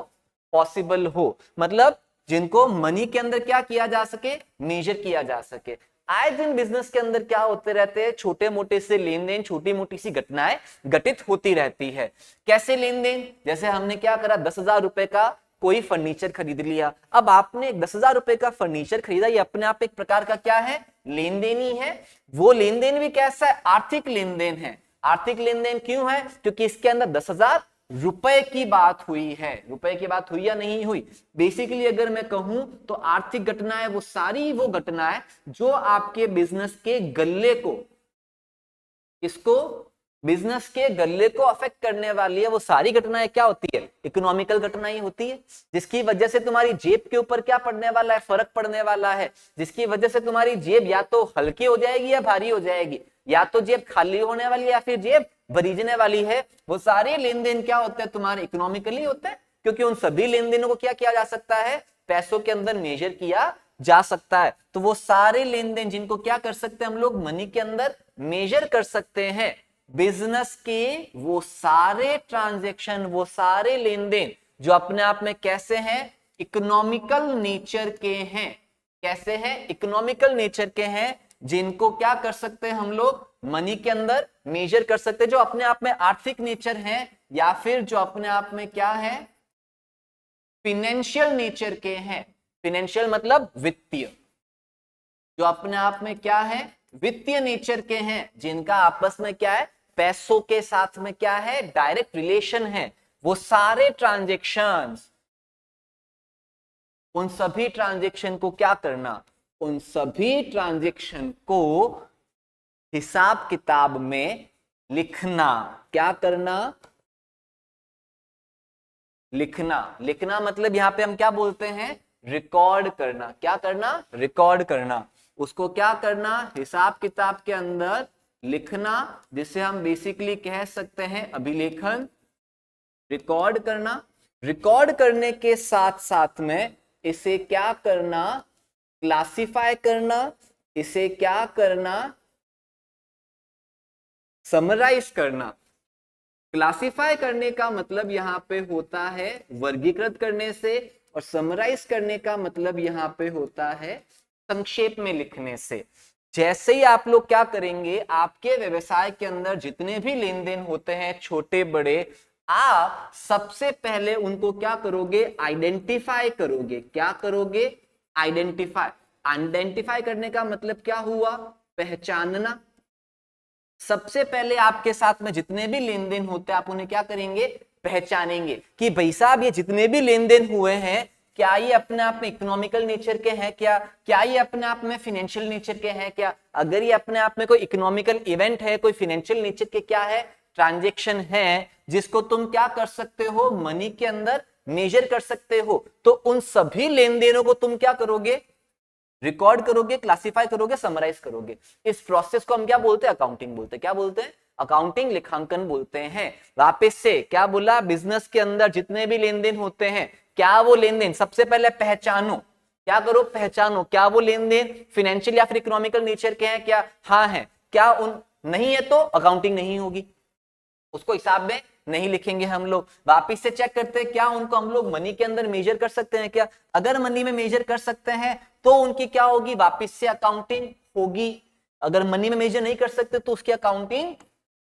पॉसिबल हो, मतलब जिनको मनी के अंदर क्या किया जा सके, मेजर किया जा सके। आए दिन बिजनेस के अंदर क्या होते रहते हैं, छोटे मोटे से लेन देन, छोटी मोटी सी घटनाएं घटित होती रहती है। कैसे लेन देन, जैसे हमने क्या करा, 10,000 रुपए का कोई फर्नीचर खरीद लिया। अब आपने 10,000 रुपए का फर्नीचर खरीदा, ये अपने आप एक प्रकार का क्या है, लेन देन ही है। वो लेन देन भी कैसा है, आर्थिक लेन देन है। आर्थिक लेन देन क्यों है, क्योंकि इसके अंदर 10,000 रुपए की बात हुई है। रुपए की बात हुई या नहीं हुई। बेसिकली अगर मैं कहूं तो आर्थिक घटनाएं वो सारी वो घटनाएं जो आपके बिजनेस के गल्ले को, इसको बिजनेस के गल्ले को अफेक्ट करने वाली है, वो सारी घटनाएं क्या होती है, इकोनॉमिकल घटनाएं होती है, जिसकी वजह से तुम्हारी जेब के ऊपर क्या पड़ने वाला है, फर्क पड़ने वाला है, जिसकी वजह से तुम्हारी जेब या तो हल्की हो जाएगी या भारी हो जाएगी, या तो जेब खाली होने वाली है या फिर जेब भरीजने वाली है। वो सारे लेन देन क्या होते हैं, तुम्हारे इकोनॉमिकली होते हैं, क्योंकि उन सभी लेन देनों को क्या किया जा सकता है, पैसों के अंदर मेजर किया जा सकता है। तो वो सारे लेन देन जिनको क्या कर सकते हैं हम लोग, मनी के अंदर मेजर कर सकते हैं। बिजनेस के वो सारे ट्रांजैक्शन, वो सारे लेन देन जो अपने आप में कैसे हैं, इकोनॉमिकल नेचर के हैं। कैसे हैं, इकोनॉमिकल नेचर के हैं, जिनको क्या कर सकते हैं हम लोग, मनी के अंदर मेजर कर सकते हैं, जो अपने आप में आर्थिक नेचर हैं, या फिर जो अपने आप में क्या है, फिनेंशियल नेचर के हैं। फिनेंशियल मतलब वित्तीय, जो अपने आप में क्या है, वित्तीय नेचर के हैं, जिनका आपस में क्या है, पैसों के साथ में क्या है, डायरेक्ट रिलेशन है। वो सारे ट्रांजैक्शंस, उन सभी ट्रांजैक्शन को क्या करना, उन सभी ट्रांजैक्शन को हिसाब किताब में लिखना। क्या करना, लिखना। लिखना मतलब यहां पे हम क्या बोलते हैं, रिकॉर्ड करना। क्या करना, रिकॉर्ड करना। उसको क्या करना, हिसाब किताब के अंदर लिखना, जिसे हम बेसिकली कह सकते हैं अभिलेखन। रिकॉर्ड करना। रिकॉर्ड करने के साथ साथ में इसे क्या करना, क्लासिफाई करना। इसे क्या करना, समराइज करना। क्लासिफाई करने का मतलब यहां पे होता है वर्गीकृत करने से, और समराइज करने का मतलब यहां पे होता है संक्षेप में लिखने से। जैसे ही आप लोग क्या करेंगे, आपके व्यवसाय के अंदर जितने भी लेन देन होते हैं, छोटे बड़े, आप सबसे पहले उनको क्या करोगे, आइडेंटिफाई करोगे। क्या करोगे, आइडेंटिफाई। आइडेंटिफाई करने का मतलब क्या हुआ, पहचानना। सबसे पहले आपके साथ में जितने भी लेन देन होते हैं, आप उन्हें क्या करेंगे, पहचानेंगे कि भाई साहब ये जितने भी लेन देन हुए हैं, क्या ये अपने आप में इकोनॉमिकल नेचर के हैं, क्या ये अपने आप में फाइनेंशियल नेचर के हैं क्या। अगर ये अपने आप में कोई इकोनॉमिकल इवेंट है, कोई फाइनेंशियल नेचर के क्या है, ट्रांजेक्शन है, जिसको तुम क्या कर सकते हो, मनी के अंदर मेजर कर सकते हो, तो उन सभी लेन देनों को तुम क्या करोगे, रिकॉर्ड करोगे, क्लासिफाई करोगे, समराइज करोगे। इस प्रोसेस को हम क्या बोलते हैं, अकाउंटिंग बोलते हैं। क्या बोलते हैं, अकाउंटिंग, लेखांकन बोलते हैं। वापस से क्या बोला, बिजनेस के अंदर जितने भी लेन देन होते हैं, क्या वो लेन देन, सबसे पहले पहचानो। क्या करो, पहचानो, क्या वो लेन देन फाइनेंशियल या फिर इकोनॉमिकल नेचर के हैं क्या, हाँ है। क्या उन नहीं है तो अकाउंटिंग नहीं होगी, उसको हिसाब में नहीं लिखेंगे हम लोग। वापिस से चेक करते हैं क्या उनको हम लोग मनी के अंदर मेजर कर सकते हैं क्या। अगर मनी में मेजर कर सकते हैं तो उनकी क्या होगी, वापिस से अकाउंटिंग होगी। अगर मनी में मेजर नहीं कर सकते तो उसकी अकाउंटिंग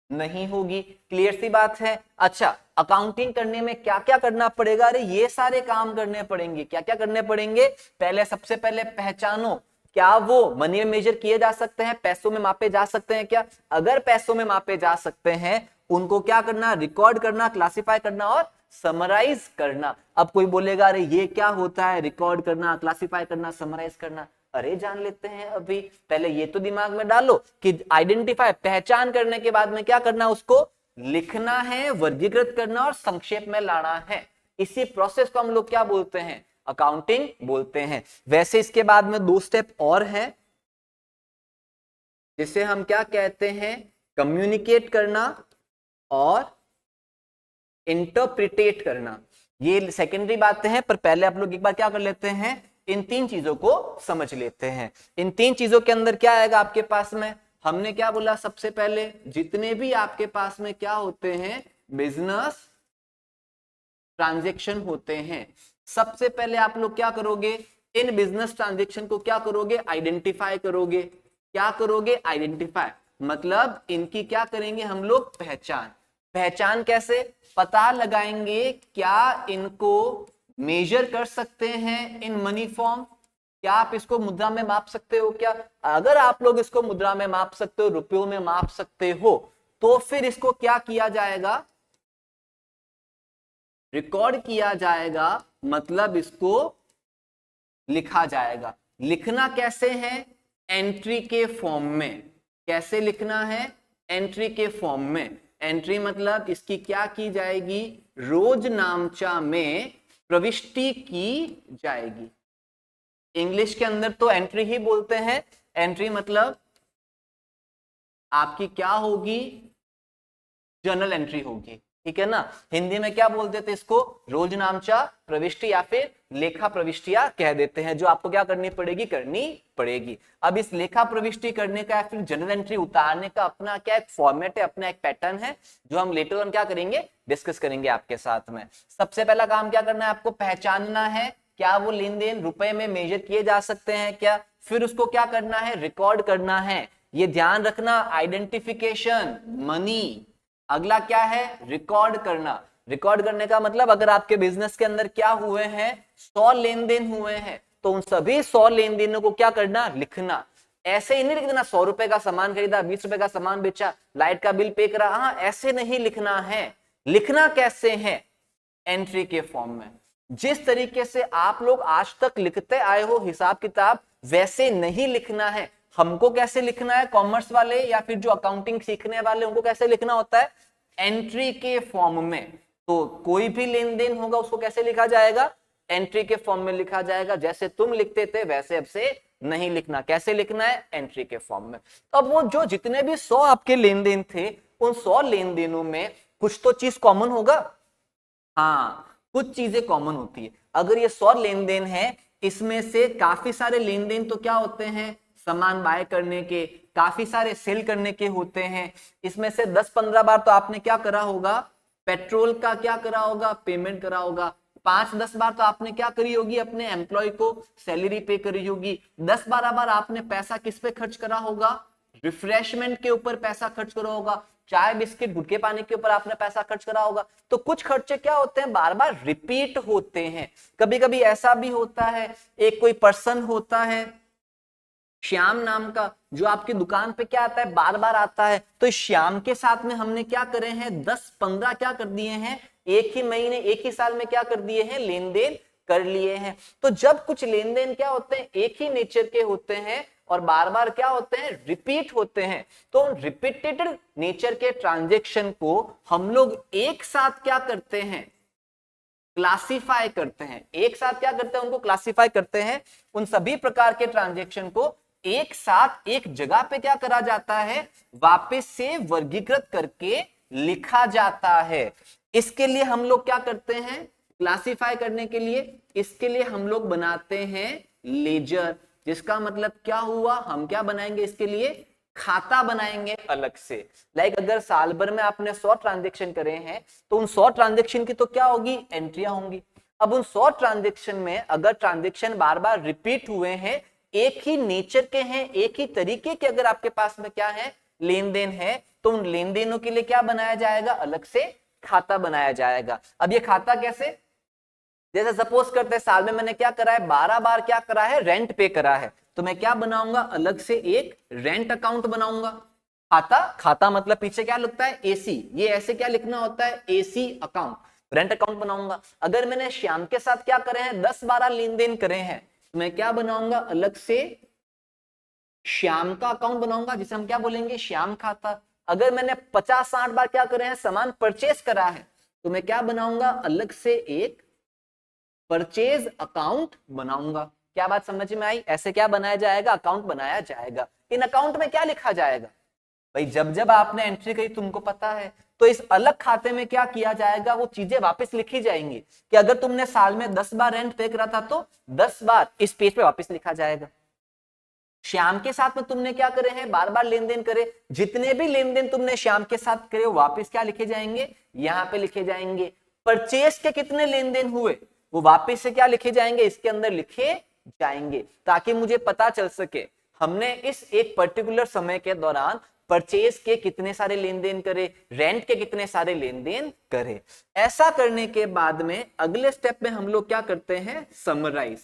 नहीं होगी। क्लियर सी बात है। अच्छा, अकाउंटिंग करने में क्या क्या करना पड़ेगा, अरे ये सारे काम करने पड़ेंगे। क्या क्या करने पड़ेंगे, पहले सबसे पहले पहचानो, क्या वो मनी में मेजर किए जा सकते हैं, पैसों में मापे जा सकते हैं क्या। अगर पैसों में मापे जा सकते हैं, उनको क्या करना, रिकॉर्ड करना, क्लासिफाई करना और समराइज करना। अब कोई बोलेगा अरे ये क्या होता है, रिकॉर्ड करना, क्लासिफाई करना, समराइज करना। अरे जान लेते हैं अभी, पहले ये तो दिमाग में डालो कि आइडेंटिफाई, पहचान करने के बाद में क्या करना, उसको लिखना है, वर्गीकृत करना और संक्षेप में लाना है। इसी प्रोसेस को हम लोग क्या बोलते हैं, अकाउंटिंग बोलते हैं। वैसे इसके बाद में 2 स्टेप और है, जिसे हम क्या कहते हैं, कम्युनिकेट करना और इंटरप्रिटेट करना। ये सेकेंडरी बातें हैं, पर पहले आप लोग एक बार क्या कर लेते हैं, इन 3 चीजों को समझ लेते हैं। इन 3 चीजों के अंदर क्या आएगा आपके पास में, हमने क्या बोला सबसे पहले, जितने भी आपके पास में क्या होते हैं बिजनेस ट्रांजैक्शन होते हैं, सबसे पहले आप लोग क्या करोगे, इन बिजनेस ट्रांजैक्शन को क्या करोगे, आइडेंटिफाई करोगे। क्या करोगे, आइडेंटिफाई, मतलब इनकी क्या करेंगे हम लोग, पहचान। पहचान कैसे, पता लगाएंगे क्या इनको मेजर कर सकते हैं इन मनी फॉर्म, क्या आप इसको मुद्रा में माप सकते हो क्या? अगर आप लोग इसको मुद्रा में माप सकते हो, रुपयों में माप सकते हो, तो फिर इसको क्या किया जाएगा, रिकॉर्ड किया जाएगा, मतलब इसको लिखा जाएगा। लिखना कैसे है, एंट्री के फॉर्म में। कैसे लिखना है, एंट्री के फॉर्म में। एंट्री मतलब इसकी क्या की जाएगी, रोज नामचा में प्रविष्टि की जाएगी। इंग्लिश के अंदर तो एंट्री ही बोलते हैं। एंट्री मतलब आपकी क्या होगी, जर्नल एंट्री होगी, ठीक है ना। हिंदी में क्या बोलते थे इसको, रोज नामचा प्रविष्टि या फिर लेखा प्रविष्टियां कह देते हैं, जो आपको क्या करनी पड़ेगी, करनी पड़ेगी। अब इस लेखा प्रविष्टि करने का या फिर जर्नल एंट्री उतारने का अपना क्या एक फॉर्मेट है, अपना एक पैटर्न है, जो हम लेटर ऑन क्या करेंगे, डिस्कस करेंगे आपके साथ में। सबसे पहला काम क्या करना है आपको, पहचानना है क्या वो लेन देन रुपए में मेजर किए जा सकते हैं क्या। फिर उसको क्या करना है, रिकॉर्ड करना है। ये ध्यान रखना, आइडेंटिफिकेशन मनी, अगला क्या है, रिकॉर्ड करना। रिकॉर्ड करने का मतलब अगर आपके बिजनेस के अंदर क्या हुए हैं, 100 लेन देन हुए हैं, तो उन सभी 100 लेन देनों को क्या करना, लिखना। ऐसे ही नहीं लिख देना 100 रुपए का सामान खरीदा, 20 रुपए का सामान बेचा, लाइट का बिल पे करा, हाँ ऐसे नहीं लिखना है। लिखना कैसे है, एंट्री के फॉर्म में। जिस तरीके से आप लोग आज तक लिखते आए हो हिसाब किताब, वैसे नहीं लिखना है। हमको कैसे लिखना है, कॉमर्स वाले या फिर जो अकाउंटिंग सीखने वाले, उनको कैसे लिखना होता है, एंट्री के फॉर्म में। तो कोई भी लेन देन होगा उसको कैसे लिखा जाएगा, एंट्री के फॉर्म में लिखा जाएगा। जैसे तुम लिखते थे वैसे अब से नहीं लिखना। कैसे लिखना है, एंट्री के फॉर्म में। तो अब वो जो जितने भी 100 आपके लेन देन थे, उन 100 लेन देनों में कुछ तो चीज कॉमन होगा, हाँ कुछ चीजें कॉमन होती है। अगर ये 100 लेन देन है, इसमें से काफी सारे लेन देन तो क्या होते हैं, सामान बाय करने के, काफी सारे सेल करने के होते हैं। इसमें से 10-15 बार तो आपने क्या करा होगा, पेट्रोल का क्या करा होगा, पेमेंट करा होगा। 5-10 बार तो आपने क्या करी होगी, अपने एम्प्लॉय को सैलरी पे करी होगी। 10-12 बार आपने पैसा किस पे खर्च करा होगा, रिफ्रेशमेंट के ऊपर पैसा खर्च करा होगा, चाय बिस्किट गुटके पानी के ऊपर आपने पैसा खर्च करा होगा। तो कुछ खर्चे क्या होते हैं, बार बार रिपीट होते हैं। कभी कभी ऐसा भी होता है, एक कोई पर्सन होता है श्याम नाम का, जो आपकी दुकान पे क्या आता है, बार बार आता है। तो श्याम के साथ में हमने क्या करे हैं, 10-15 क्या कर दिए हैं, एक ही महीने एक ही साल में क्या कर दिए हैं, लेन देन कर लिए हैं। तो जब कुछ लेन देन क्या होते हैं, एक ही नेचर के होते हैं और बार बार क्या होते हैं, रिपीट होते हैं, तो रिपीटेड नेचर के ट्रांजेक्शन को हम लोग एक साथ क्या करते हैं, क्लासिफाई करते हैं। एक साथ क्या करते हैं, उनको क्लासिफाई करते हैं। उन सभी प्रकार के ट्रांजेक्शन को एक साथ एक जगह पे क्या करा जाता है, वापस से वर्गीकृत करके लिखा जाता है। इसके लिए हम लोग क्या करते हैं, क्लासिफाई करने के लिए इसके लिए हम लोग बनाते हैं लेजर, जिसका मतलब क्या हुआ, हम क्या बनाएंगे, इसके लिए खाता बनाएंगे अलग से। लाइक अगर साल भर में आपने 100 ट्रांजेक्शन करे हैं, तो उन 100 ट्रांजेक्शन की तो क्या होगी, एंट्रियां होंगी। अब उन 100 ट्रांजेक्शन में अगर ट्रांजेक्शन बार बार रिपीट हुए हैं, एक ही नेचर के हैं, एक ही तरीके के अगर आपके पास में क्या है, लेन देन है, तो उन लेन देनों के लिए क्या बनाया जाएगा, अलग से खाता बनाया जाएगा। अब ये खाता कैसे, जैसे सपोज करते हैं साल में मैंने क्या करा है, 12 बार क्या करा है, रेंट पे करा है, तो मैं क्या बनाऊंगा, अलग से एक रेंट अकाउंट बनाऊंगा। खाता, खाता मतलब पीछे क्या लिखता है, एसी, ये ऐसे क्या लिखना होता है, एसी अकाउंट, रेंट अकाउंट बनाऊंगा। अगर मैंने श्याम के साथ क्या करे हैं, 10-12 लेन देन करे हैं, तो मैं क्या बनाऊंगा, अलग से श्याम का अकाउंट बनाऊंगा, जिसे हम क्या बोलेंगे, श्याम खाता। अगर मैंने 50-60 बार क्या करे हैं, सामान परचेज करा है, तो मैं क्या बनाऊंगा, अलग से एक परचेज अकाउंट बनाऊंगा। क्या बात समझ में आई, ऐसे क्या बनाया जाएगा, अकाउंट बनाया जाएगा। इन अकाउंट में क्या लिखा जाएगा, भाई जब जब आपने एंट्री करी तुमको पता है, तो इस अलग खाते में क्या किया जाएगा, वो चीजें वापस लिखी जाएंगी कि अगर तुमने साल में 10 बार रेंट पे करा था तो 10 बार इस पेज पे वापस लिखा जाएगा। श्याम के साथ में तुमने क्या करे हैं, बार बार लेन देन करे, जितने भी लेन देन तुमने श्याम के साथ करे वापस क्या लिखे जाएंगे, यहां पे लिखे जाएंगे। परचेस के कितने लेन देन हुए वो वापस से क्या लिखे जाएंगे, इसके अंदर लिखे जाएंगे, ताकि मुझे पता चल सके हमने इस एक पर्टिकुलर समय के दौरान परचेज के कितने सारे लेन देन करे, रेंट के कितने सारे लेन देन करे। ऐसा करने के बाद में अगले स्टेप में हम लोग क्या करते हैं, समराइज।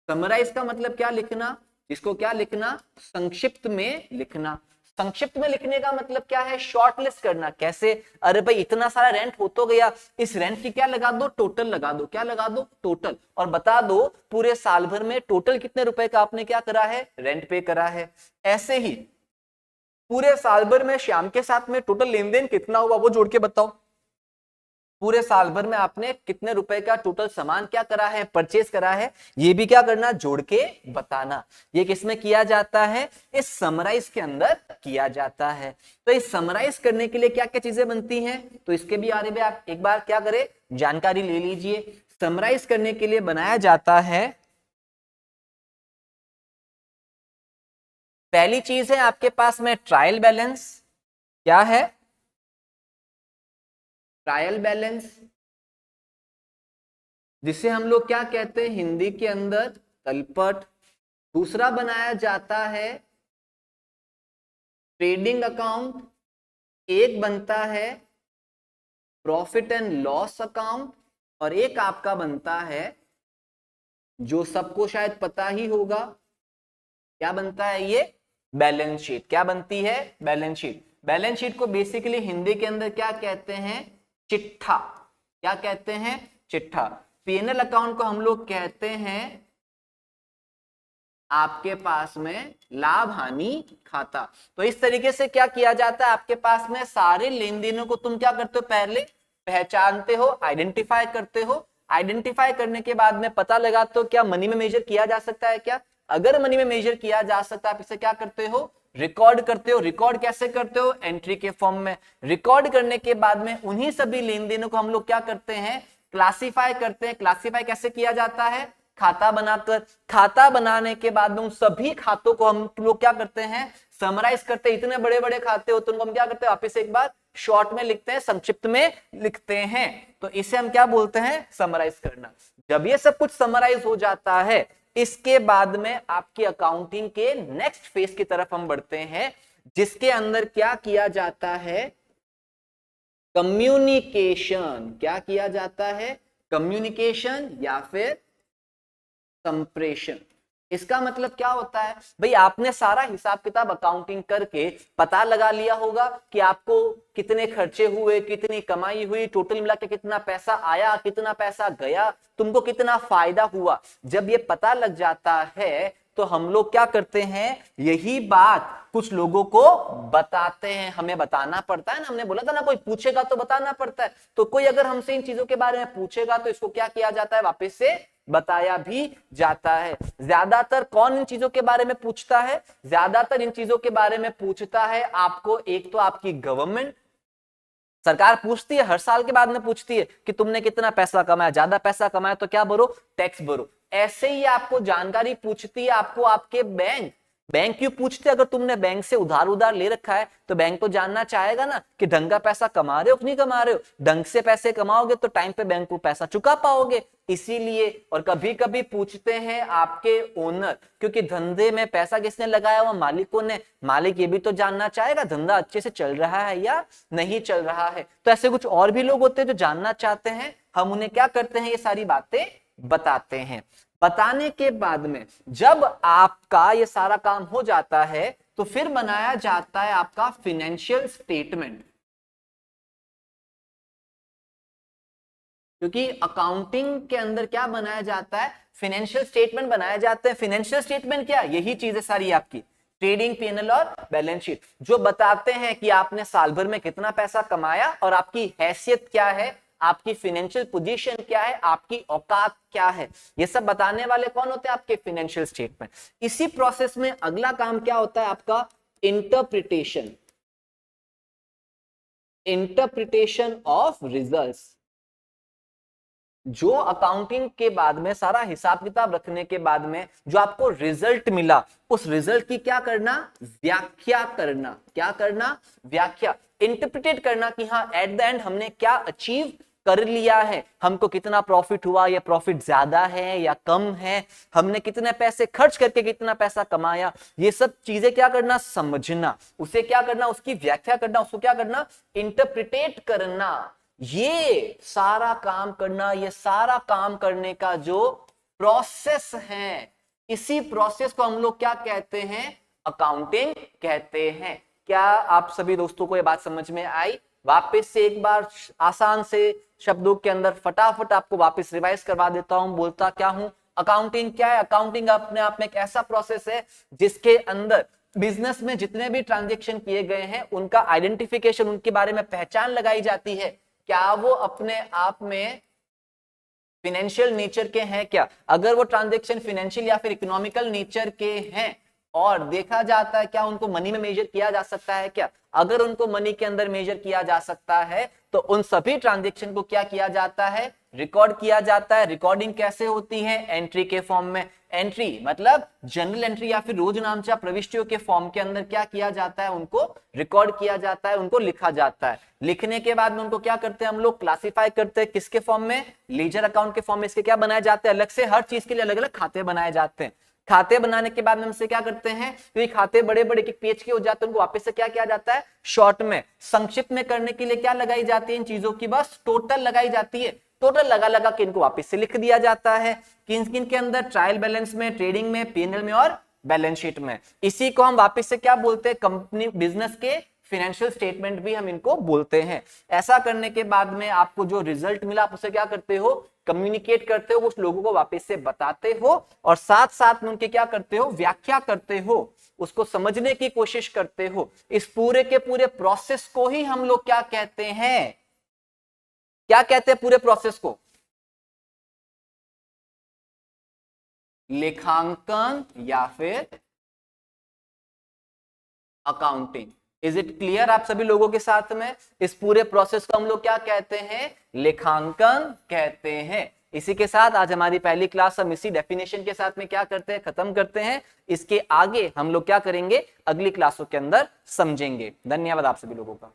समराइज का मतलब क्या लिखना, इसको क्या लिखना, संक्षिप्त में लिखना। संक्षिप्त में लिखने का मतलब क्या है, शॉर्ट लिस्ट करना। कैसे, अरे भाई इतना सारा रेंट हो तो गया, इस रेंट की क्या लगा दो, टोटल लगा दो। क्या लगा दो, टोटल। और बता दो पूरे साल भर में टोटल कितने रुपए का आपने क्या करा है, रेंट पे करा है। ऐसे ही पूरे साल भर में श्याम के साथ में टोटल लेन देन कितना हुआ वो जोड़ के बताओ। पूरे साल भर में आपने कितने रुपए का टोटल सामान क्या करा है, परचेज करा है, ये भी क्या करना, जोड़ के बताना। ये किसमें किया जाता है, इस समराइज के अंदर किया जाता है। तो इस समराइज करने के लिए क्या क्या चीजें बनती हैं, तो इसके भी बारे में आप एक बार क्या करें, जानकारी ले लीजिए। समराइज करने के लिए बनाया जाता है, पहली चीज है आपके पास में ट्रायल बैलेंस। क्या है, ट्रायल बैलेंस, जिसे हम लोग क्या कहते हैं हिंदी के अंदर, तलपट। दूसरा बनाया जाता है ट्रेडिंग अकाउंट, एक बनता है प्रॉफिट एंड लॉस अकाउंट, और एक आपका बनता है जो सबको शायद पता ही होगा, क्या बनता है ये, बैलेंस शीट। क्या बनती है, बैलेंस शीट। बैलेंस शीट को बेसिकली हिंदी के अंदर क्या कहते हैं, चिट्ठा। क्या कहते हैं, चिट्ठा। पीएनएल अकाउंट को हम लोग कहते हैं आपके पास में लाभ हानि खाता। तो इस तरीके से क्या किया जाता है, आपके पास में सारे लेन देनों को तुम क्या करते हो, पहले पहचानते हो, आइडेंटिफाई करते हो। आइडेंटिफाई करने के बाद में पता लगा तो क्या मनी में मेजर किया जा सकता है क्या, अगर मनी में मेजर किया जा सकता है आप इसे क्या करते हो, रिकॉर्ड करते हो। रिकॉर्ड कैसे करते हो, एंट्री के फॉर्म में। रिकॉर्ड करने के बाद में उन्हीं सभी लेन देनों को हम लोग क्या करते हैं, क्लासिफाई करते हैं। क्लासिफाई कैसे किया जाता है, खाता बनाकर। खाता बनाने के बाद में उन सभी खातों को हम लोग क्या करते हैं, समराइज करते हैं। इतने बड़े बड़े खाते होते हैं उनको हम क्या करते हैं, वापस एक बार शॉर्ट में लिखते हैं, संक्षिप्त में लिखते हैं। तो इसे हम क्या बोलते हैं, समराइज करना। जब ये सब कुछ समराइज हो जाता है, इसके बाद में आपकी अकाउंटिंग के नेक्स्ट फेज की तरफ हम बढ़ते हैं, जिसके अंदर क्या किया जाता है, कम्युनिकेशन। क्या किया जाता है, कम्युनिकेशन या फिर संप्रेषण। इसका मतलब क्या होता है, भाई आपने सारा हिसाब किताब अकाउंटिंग करके पता लगा लिया होगा कि आपको कितने खर्चे हुए, कितनी कमाई हुई, टोटल मिला के कितना पैसा आया, कितना पैसा गया, तुमको कितना फायदा हुआ। जब ये पता लग जाता है तो हम लोग क्या करते हैं, यही बात कुछ लोगों को बताते हैं। हमें बताना पड़ता है ना, हमने बोला था ना कोई पूछेगा तो बताना पड़ता है। तो कोई अगर हमसे इन चीजों के बारे में पूछेगा तो इसको क्या किया जाता है, वापस से बताया भी जाता है। ज्यादातर कौन इन चीजों के बारे में पूछता है, ज्यादातर इन चीजों के बारे में पूछता है आपको एक तो आपकी गवर्नमेंट, सरकार पूछती है, हर साल के बाद में पूछती है कि तुमने कितना पैसा कमाया, ज्यादा पैसा कमाया तो क्या भरो, टैक्स भरो। ऐसे ही आपको जानकारी पूछती है आपको आपके बैंक। बैंक क्यों पूछते, अगर तुमने बैंक से उधार ले रखा है तो बैंक तो जानना चाहेगा ना कि ढंग का पैसा कमा रहे हो कि नहीं कमा रहे हो। ढंग से पैसे कमाओगे तो टाइम पे बैंक को पैसा चुका पाओगे, इसीलिए। और कभी कभी पूछते हैं आपके ओनर, क्योंकि धंधे में पैसा किसने लगाया हुआ, मालिकों ने। मालिक ये भी तो जानना चाहेगा धंधा अच्छे से चल रहा है या नहीं चल रहा है। तो ऐसे कुछ और भी लोग होते हैं जो जानना चाहते हैं, हम उन्हें क्या करते हैं, ये सारी बातें बताते हैं। बताने के बाद में जब आपका ये सारा काम हो जाता है तो फिर बनाया जाता है आपका फाइनेंशियल स्टेटमेंट। क्योंकि अकाउंटिंग के अंदर क्या बनाया जाता है, फाइनेंशियल स्टेटमेंट बनाए जाते हैं। फाइनेंशियल स्टेटमेंट क्या, यही चीज है सारी आपकी, ट्रेडिंग पीएनएल और बैलेंस शीट, जो बताते हैं कि आपने साल भर में कितना पैसा कमाया और आपकी हैसियत क्या है, आपकी फाइनेंशियल पोजीशन क्या है, आपकी औकात क्या है। ये सब बताने वाले कौन होते हैं, आपके फाइनेंशियल स्टेटमेंट। इसी प्रोसेस में अगला काम क्या होता है आपका, इंटरप्रिटेशन, इंटरप्रिटेशन ऑफ रिजल्ट्स। जो अकाउंटिंग के बाद में सारा हिसाब किताब रखने के बाद में जो आपको रिजल्ट मिला, उस रिजल्ट की क्या करना, व्याख्या करना। क्या करना, व्याख्या, इंटरप्रिटेट करना कि हाँ एट द एंड हमने क्या अचीव कर लिया है, हमको कितना प्रॉफिट हुआ, या प्रॉफिट ज्यादा है या कम है, हमने कितने पैसे खर्च करके कितना पैसा कमाया, ये सब चीजें क्या करना, समझना, उसे क्या करना, उसकी व्याख्या करना, उसको क्या करना, इंटरप्रिटेट करना। ये सारा काम करना, ये सारा काम करने का जो प्रोसेस है, इसी प्रोसेस को हम लोग क्या कहते हैं, अकाउंटिंग कहते हैं। क्या आप सभी दोस्तों को ये बात समझ में आई? वापस से एक बार आसान से शब्दों के अंदर फटाफट आपको वापस रिवाइज करवा देता हूं। बोलता क्या हूं, अकाउंटिंग क्या है? अकाउंटिंग अपने आप में एक ऐसा प्रोसेस है जिसके अंदर बिजनेस में जितने भी ट्रांजैक्शन किए गए हैं उनका आइडेंटिफिकेशन, उनके बारे में पहचान लगाई जाती है। क्या वो अपने आप में फाइनेंशियल नेचर के हैं क्या? अगर वो ट्रांजैक्शन फाइनेंशियल या फिर इकोनॉमिकल नेचर के हैं और देखा जाता है क्या उनको मनी में मेजर किया जा सकता है क्या? अगर उनको मनी के अंदर मेजर किया जा सकता है तो उन सभी ट्रांजैक्शन को क्या किया जाता है, रिकॉर्ड किया जाता है। रिकॉर्डिंग कैसे होती है, एंट्री के फॉर्म में। एंट्री मतलब जनरल एंट्री या फिर रोजनामचा प्रविष्टियों के फॉर्म के अंदर क्या किया जाता है, उनको रिकॉर्ड किया जाता है, उनको लिखा जाता है। लिखने के बाद में उनको क्या करते हैं हम लोग, क्लासिफाई करते हैं। किसके फॉर्म में, लीजर अकाउंट के फॉर्म में। इसके क्या बनाए जाते हैं, अलग से हर चीज के लिए अलग अलग खाते बनाए जाते हैं। खाते बनाने के बाद में हमसे क्या करते हैं, तो ये खाते बड़े बड़े पेज के हो जाते हैं, उनको वापस से क्या किया जाता है, शॉर्ट में संक्षिप्त में करने के लिए क्या लगाई जाती है, इन चीजों की बस टोटल लगाई जाती है। टोटल लगा लगा के इनको वापस से लिख दिया जाता है। किन किन के अंदर, ट्रायल बैलेंस में, ट्रेडिंग में, पीएनएल में और बैलेंस शीट में। इसी को हम वापस से क्या बोलते हैं, कंपनी बिजनेस के फाइनेंशियल स्टेटमेंट भी हम इनको बोलते हैं। ऐसा करने के बाद में आपको जो रिजल्ट मिला आप उसे क्या करते हो, कम्युनिकेट करते हो, उस लोगों को वापस से बताते हो और साथ साथ में उनके क्या करते हो, व्याख्या करते हो, उसको समझने की कोशिश करते हो। इस पूरे के पूरे प्रोसेस को ही हम लोग क्या कहते हैं, क्या कहते हैं पूरे प्रोसेस को, लेखांकन या फिर अकाउंटिंग। इज इट क्लियर आप सभी लोगों के साथ में? इस पूरे प्रोसेस को हम लोग क्या कहते हैं, लेखांकन कहते हैं। इसी के साथ आज हमारी पहली क्लास हम इसी डेफिनेशन के साथ में क्या करते हैं, खत्म करते हैं। इसके आगे हम लोग क्या करेंगे, अगली क्लासों के अंदर समझेंगे। धन्यवाद आप सभी लोगों का।